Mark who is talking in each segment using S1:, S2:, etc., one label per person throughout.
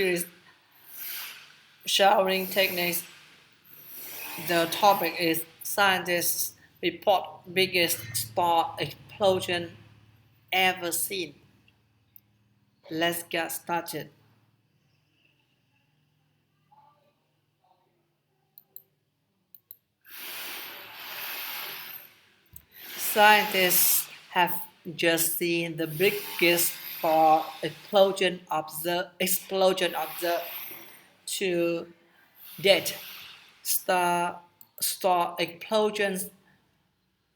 S1: series showering techniques. The topic is scientists report biggest star explosion ever seen. Let's get started. Scientists have just seen the biggest star explosion observed to date. Star star explosions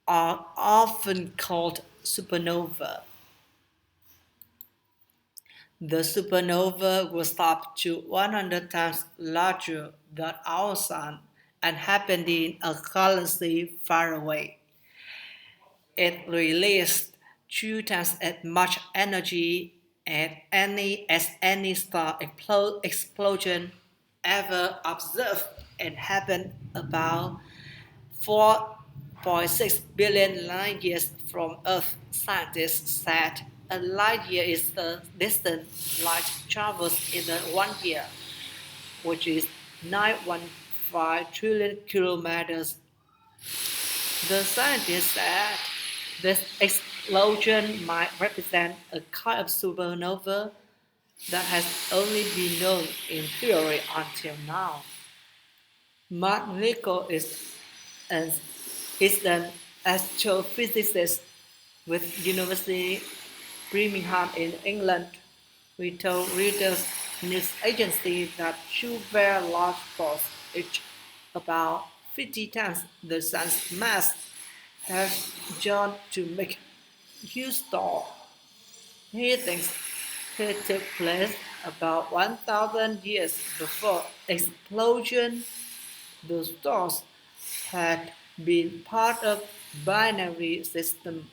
S1: are often called supernova. The supernova was up to 100 times larger than our Sun and happened in a galaxy far away. It released 2 times as much energy as any star explosion ever observed and happened about 4.6 billion light years from Earth. Scientists said a light year is the distance light travels in 1 year, which is 915 trillion kilometers. The scientists said this explosion might represent a kind of supernova that has only been known in theory until now. Mark Nichol an, is an astrophysicist with University Birmingham in England. We told Reuters news agency that two very large stars, each about 50 times the sun's mass, have joined to make huge star. He thinks it took place about 1,000 years before explosion. The stars had been part of binary system.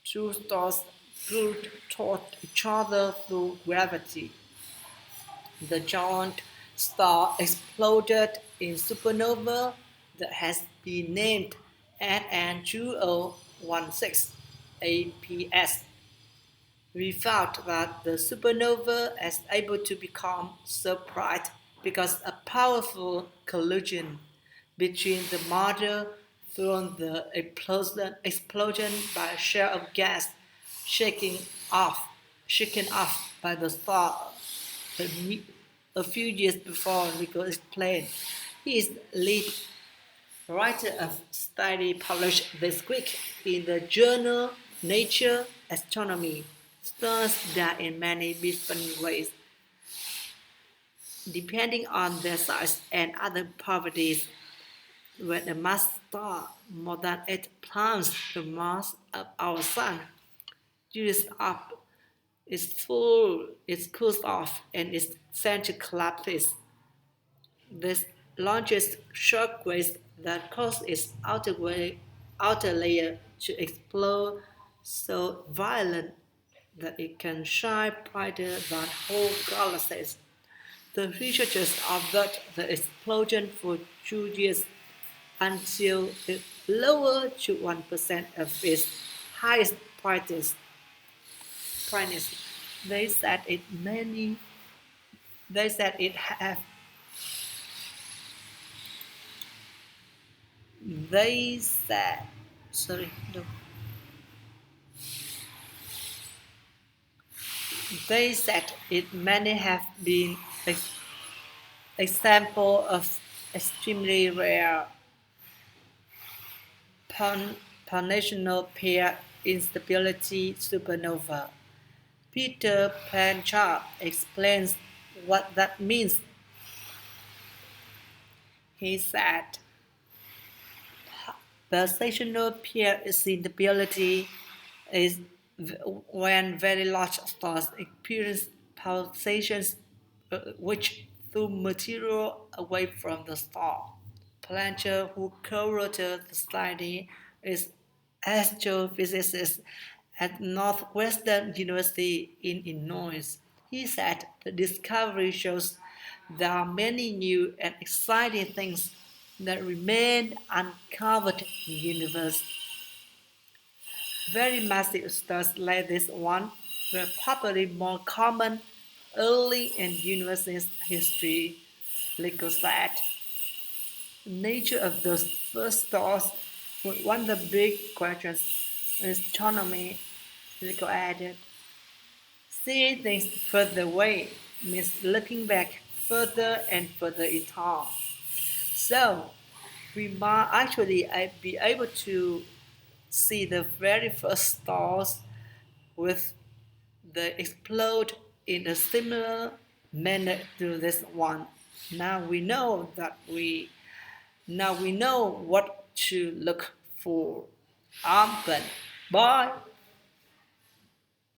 S1: Two stars pulled toward each other through gravity. The giant star exploded in supernova that has been named NN2016 APS. We found that the supernova is able to become so bright because a powerful collision between the matter through the explosion by a shell of gas shaken off by the star a few years before Nichol explained. He is lead writer of study published this week in the journal Nature Astronomy. Stars die in many different ways, depending on their size and other properties. When a mass star more than 8 times the mass of our Sun uses up, it cools off, and its center collapses. This launches shock waves that cause its outer layer to explode so violent that it can shine brighter than whole galaxies. The researchers observed the explosion for 2 years until it lowered to 1% of its highest brightness. They said it many. They said it have. They said. Sorry, no. They said it many have been example of extremely rare Panational pair instability supernova. Peter Blanchard explains what that means. He said, pulsational pair instability is when very large stars experience pulsations which through material away from the star. Blanchard, who co-wrote the study, is astrophysicist at Northwestern University in Illinois. He said the discovery shows there are many new and exciting things that remain uncovered in the universe. Very massive stars like this one were probably more common early in universe history, Lico said. The nature of those first stars was one of the big questions in astronomy, Lico added. Seeing things further away means looking back further and further in time. So, we might actually be able to see the very first stars with the explode in a similar manner to this one. Now we know that now we know what to look for. I'm Glenn. Bye.